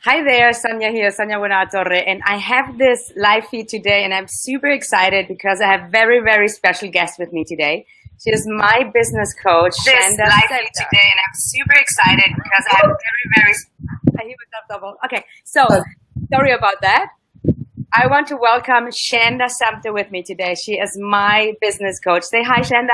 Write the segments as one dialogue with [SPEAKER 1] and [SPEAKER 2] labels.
[SPEAKER 1] Hi there, Sonia here, Sonia Buenatorre, and I have this live feed today, and I'm super excited because I have very, very special guest with me today. She is my business coach, Shanda Sumpter. Today, and I'm super excited because I have I hear myself double. Okay, so sorry about that. I want to welcome Shanda Sumpter with me today. She is my business coach. Say hi, Shanda.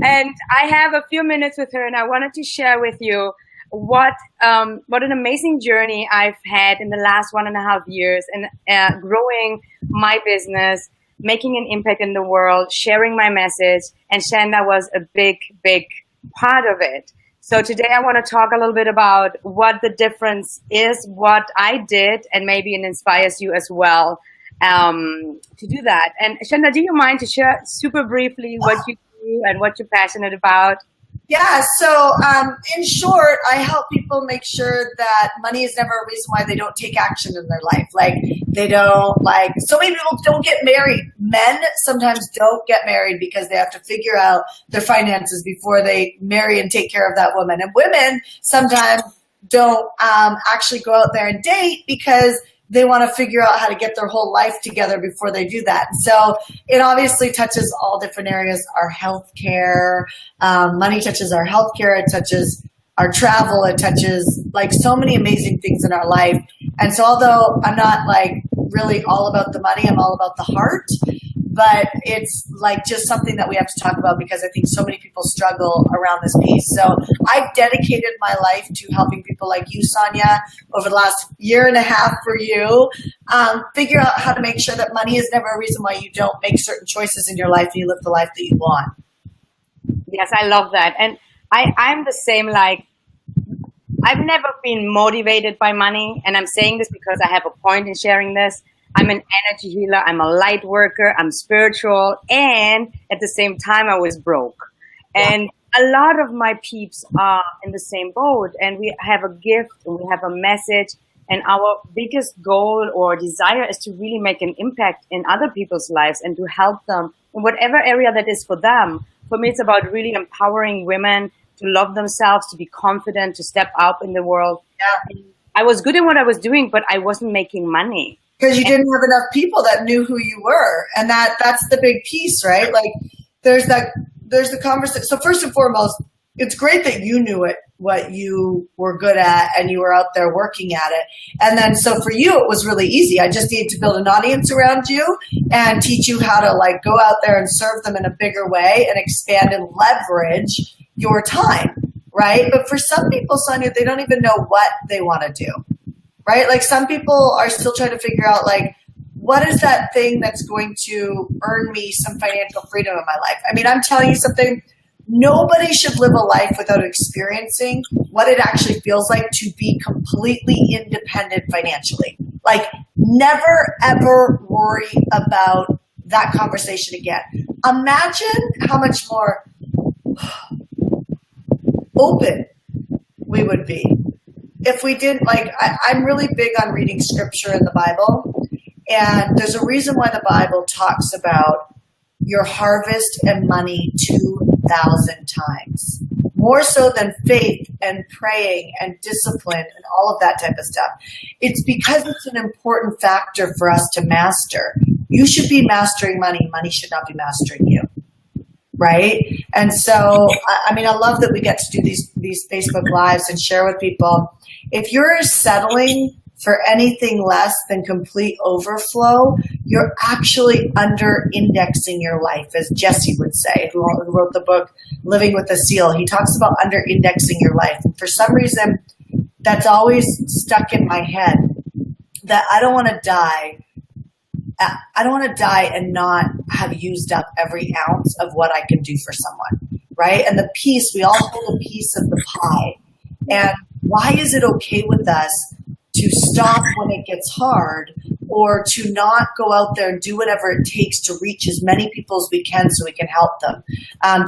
[SPEAKER 1] And I have a few minutes with her, and I wanted to share with you what an amazing journey I've had in the last 1.5 years and growing my business, making an impact in the world, sharing my message, and Shanda was a big, big part of it. So today I want to talk a little bit about what the difference is, what I did, and maybe it inspires you as well to do that. And Shanda, do you mind to share super briefly what you do and what you're passionate about?
[SPEAKER 2] Yeah, so in short, I help people make sure that money is never a reason why they don't take action in their life. Like so many people don't get married. Men sometimes don't get married because they have to figure out their finances before they marry and take care of that woman. And women sometimes don't actually go out there and date because they want to figure out how to get their whole life together before they do that. So it obviously touches all different areas. Our healthcare, money touches our healthcare. It touches our travel. It touches like so many amazing things in our life. And so although I'm not like really all about the money, I'm all about the heart. But it's like just something that we have to talk about because I think so many people struggle around this piece. So I've dedicated my life to helping people like you, Sonia, over the last 1.5 years for you, figure out how to make sure that money is never a reason why you don't make certain choices in your life and you live the life that you want.
[SPEAKER 1] Yes, I love that. And I'm the same, like, I've never been motivated by money. And I'm saying this because I have a point in sharing this. I'm an energy healer. I'm a light worker. I'm spiritual. And at the same time, I was broke. And a lot of my peeps are in the same boat. And we have a gift and we have a message. And our biggest goal or desire is to really make an impact in other people's lives and to help them in whatever area that is for them. For me, it's about really empowering women to love themselves, to be confident, to step up in the world. Yeah. I was good at what I was doing, but I wasn't making money.
[SPEAKER 2] Because you didn't have enough people that knew who you were. And that's the big piece, right? Like there's the conversation. So first and foremost, it's great that you knew what you were good at and you were out there working at it. And then so for you, it was really easy. I just needed to build an audience around you and teach you how to like go out there and serve them in a bigger way and expand and leverage your time, right? But for some people, Sonia, they don't even know what they want to do. Right? Like some people are still trying to figure out like, what is that thing that's going to earn me some financial freedom in my life? I mean, I'm telling you something, nobody should live a life without experiencing what it actually feels like to be completely independent financially. Like never, ever worry about that conversation again. Imagine how much more open we would be if we didn't, like, I'm really big on reading scripture in the Bible, and there's a reason why the Bible talks about your harvest and money 2,000 times, more so than faith and praying and discipline and all of that type of stuff. It's because it's an important factor for us to master. You should be mastering money. Money should not be mastering you. Right? And so, I mean, I love that we get to do these Facebook Lives and share with people. If you're settling for anything less than complete overflow, you're actually under-indexing your life, as Jesse would say, who wrote the book Living with a Seal. He talks about under-indexing your life. And for some reason, that's always stuck in my head, that I don't want to die. I don't want to die and not have used up every ounce of what I can do for someone, right? And the piece, we all hold a piece of the pie. And why is it okay with us to stop when it gets hard or to not go out there and do whatever it takes to reach as many people as we can so we can help them?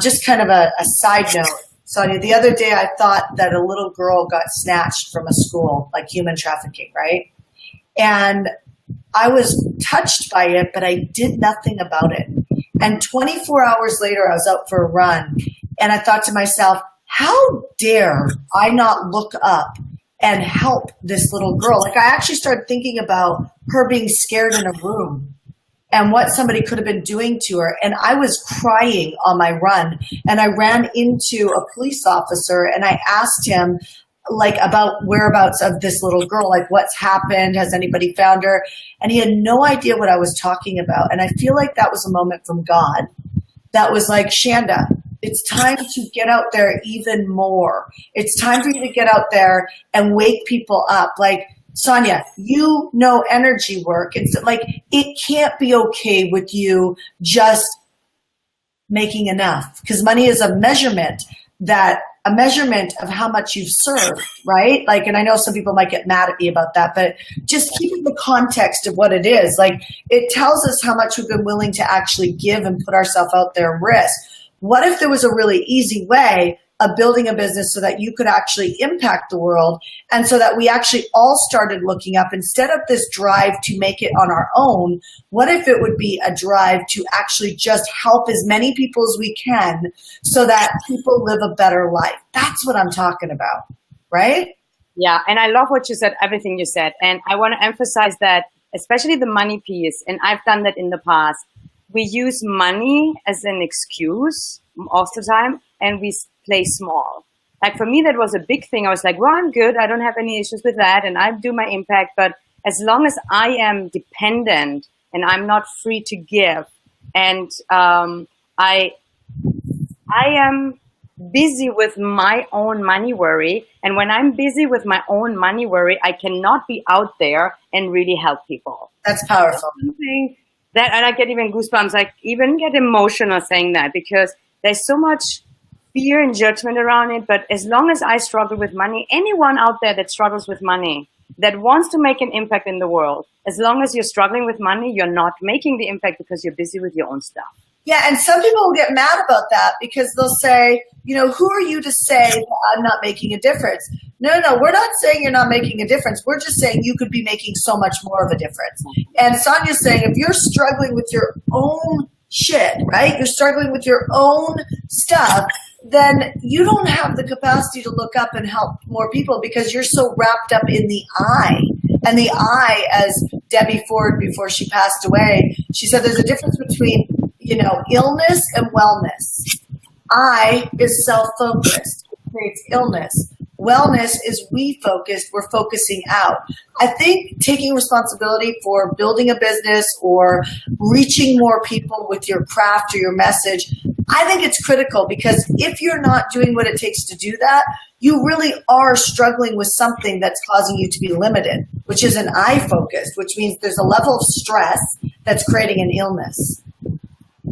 [SPEAKER 2] Just kind of a side note, Sonia, the other day I thought that a little girl got snatched from a school, like human trafficking, right? And I was touched by it, but I did nothing about it. And 24 hours later, I was out for a run, and I thought to myself, how dare I not look up and help this little girl? Like, I actually started thinking about her being scared in a room and what somebody could have been doing to her. And I was crying on my run, and I ran into a police officer and I asked him, like, about whereabouts of this little girl, like, what's happened, has anybody found her? And he had no idea what I was talking about. And I feel like that was a moment from God that was like, Shanda, it's time to get out there even more. It's time for you to get out there and wake people up. Like, Sonia, you know energy work. And so, like, it can't be okay with you just making enough, because money is a measurement of how much you've served, right? Like, and I know some people might get mad at me about that, but just keep in the context of what it is. Like, it tells us how much we've been willing to actually give and put ourselves out there and risk. What if there was a really easy way of building a business so that you could actually impact the world, and so that we actually all started looking up, instead of this drive to make it on our own? What if it would be a drive to actually just help as many people as we can so that people live a better life? That's what I'm talking about, right?
[SPEAKER 1] Yeah, and I love what you said, everything you said. And I want to emphasize that, especially the money piece, and I've done that in the past. We use money as an excuse most of the time, and we play small. Like, for me, that was a big thing. I was like, well, I'm good. I don't have any issues with that, and I do my impact. But as long as I am dependent and I'm not free to give, and I am busy with my own money worry, and when I'm busy with my own money worry, I cannot be out there and really help people.
[SPEAKER 2] That's powerful.
[SPEAKER 1] Something that, and I get even goosebumps. I even get emotional saying that, because there's so much fear and judgment around it. But as long as I struggle with money, anyone out there that struggles with money, that wants to make an impact in the world, as long as you're struggling with money, you're not making the impact because you're busy with your own stuff.
[SPEAKER 2] Yeah, and some people will get mad about that because they'll say, who are you to say that I'm not making a difference? No, we're not saying you're not making a difference. We're just saying you could be making so much more of a difference. And Sonia's saying, if you're struggling with your own shit, right? You're struggling with your own stuff, then you don't have the capacity to look up and help more people, because you're so wrapped up in the I. And the I, as Debbie Ford, before she passed away, she said there's a difference between, illness and wellness. I is self-focused, creates illness. Wellness is we-focused, we're focusing out. I think taking responsibility for building a business or reaching more people with your craft or your message, I think it's critical, because if you're not doing what it takes to do that, you really are struggling with something that's causing you to be limited, which is an I-focused, which means there's a level of stress that's creating an illness.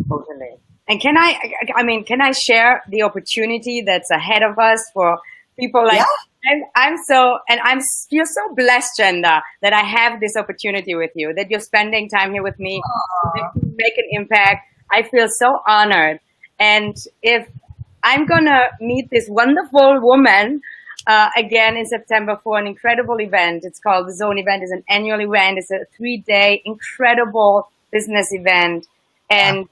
[SPEAKER 1] Totally. And can I share the opportunity that's ahead of us for people like, yeah. I feel so blessed, Shanda, that I have this opportunity with you, that you're spending time here with me, that you make an impact. I feel so honored. And if I'm going to meet this wonderful woman again in September for an incredible event. It's called the Zone event. It's an annual event. It's a 3-day incredible business event. And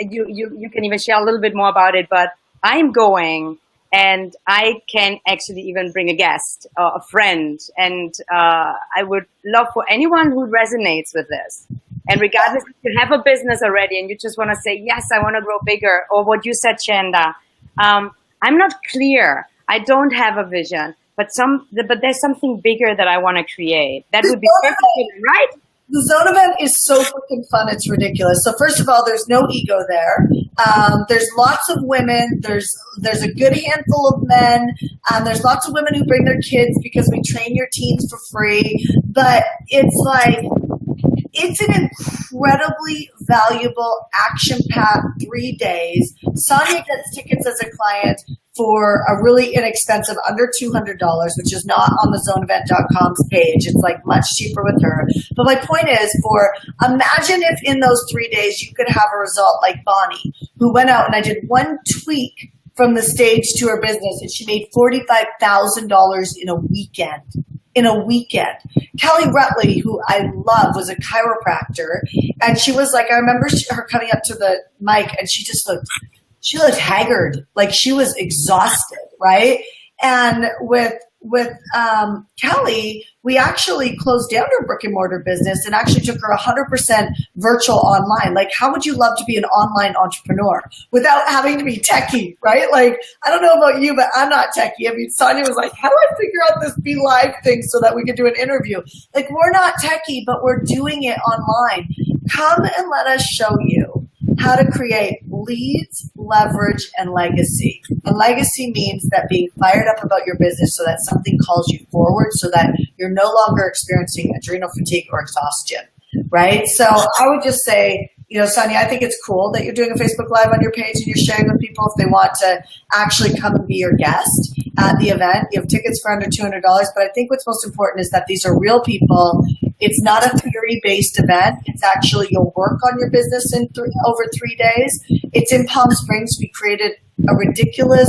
[SPEAKER 1] you can even share a little bit more about it, but I'm going, and I can actually even bring a guest, a friend. And I would love for anyone who resonates with this. And regardless if you have a business already and you just want to say, yes, I want to grow bigger, or what you said, Shanda, I'm not clear. I don't have a vision, but there's something bigger that I want to create. That would be perfect, right?
[SPEAKER 2] The Zone event is so freaking fun. It's ridiculous. So first of all, there's no ego there. There's lots of women. There's a good handful of men. There's lots of women who bring their kids because we train your teens for free. But it's an incredibly valuable, action-packed 3 days. Sonia gets tickets as a client for a really inexpensive, under $200, which is not on the zoneevent.com's page. It's like much cheaper with her. But my point is, imagine if in those 3 days you could have a result like Bonnie, who went out, and I did one tweak from the stage to her business, and she made $45,000 in a weekend. Kelly Rutley, who I love, was a chiropractor, and she was like, I remember her coming up to the mic, and she she looked haggard, like she was exhausted, right? And with Kelly, we actually closed down her brick and mortar business and actually took her 100% virtual online. Like, how would you love to be an online entrepreneur without having to be techie, right? Like, I don't know about you, but I'm not techie. I mean, Sonia was like, how do I figure out this Be Live thing so that we could do an interview? Like, we're not techie, but we're doing it online. Come and let us show you how to create leads, leverage, and legacy. And legacy means that being fired up about your business so that something calls you forward so that you're no longer experiencing adrenal fatigue or exhaustion, right? So I would just say, you know, Sonia, I think it's cool that you're doing a Facebook Live on your page and you're sharing with people if they want to actually come and be your guest at the event. You have tickets for under $200, but I think what's most important is that these are real people. It's not a theory-based event. It's actually you'll work on your business in over 3 days. It's in Palm Springs. We created a ridiculous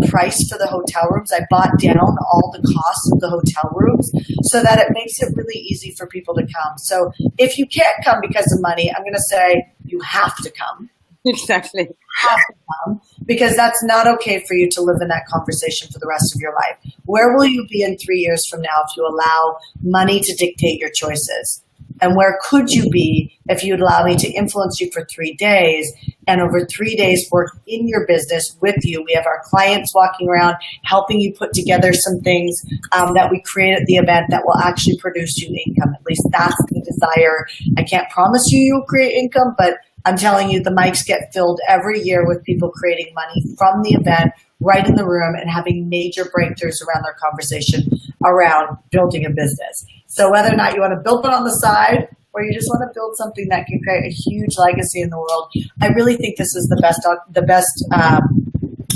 [SPEAKER 2] price for the hotel rooms. I bought down all the costs of the hotel rooms so that it makes it really easy for people to come. So if you can't come because of money, I'm going to say you have to come.
[SPEAKER 1] Exactly.
[SPEAKER 2] Have to come, because that's not okay for you to live in that conversation for the rest of your life. Where will you be in 3 years from now if you allow money to dictate your choices? And where could you be if you'd allow me to influence you for 3 days and over 3 days work in your business with you? We have our clients walking around helping you put together some things that we create at the event that will actually produce you income. At least that's the desire. I can't promise you you'll create income, but I'm telling you the mics get filled every year with people creating money from the event right in the room and having major breakthroughs around their conversation around building a business. So whether or not you want to build one on the side or you just want to build something that can create a huge legacy in the world, I really think this is the best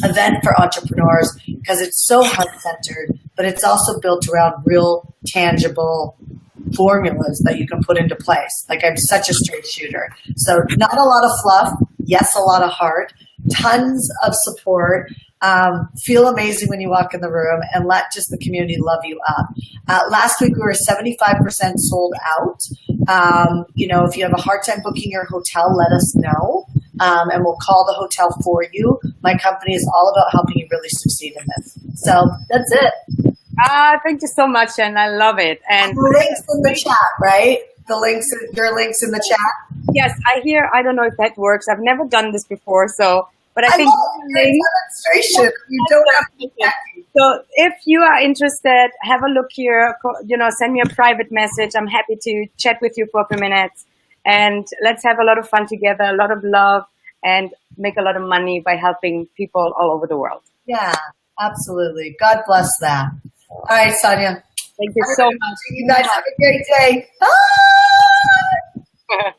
[SPEAKER 2] event for entrepreneurs because it's so heart-centered, but it's also built around real, tangible formulas that you can put into place. Like, I'm such a straight shooter. So not a lot of fluff. Yes, a lot of heart. Tons of support. Feel amazing when you walk in the room and let just the community love you up. Last week we were 75% sold out. If you have a hard time booking your hotel, let us know. And we'll call the hotel for you. My company is all about helping you really succeed in this. So that's it.
[SPEAKER 1] Thank you so much, and I love it. And
[SPEAKER 2] the links in the chat, right? Your links in the chat.
[SPEAKER 1] Yes, I don't know if that works. I've never done this before, but I think
[SPEAKER 2] demonstration. You don't have to.
[SPEAKER 1] So if you are interested, have a look here. Send me a private message. I'm happy to chat with you for a few minutes, and let's have a lot of fun together, a lot of love, and make a lot of money by helping people all over the world.
[SPEAKER 2] Yeah, absolutely. God bless that. All right, Sonia.
[SPEAKER 1] Thank you so much.
[SPEAKER 2] You guys have a great day. Bye.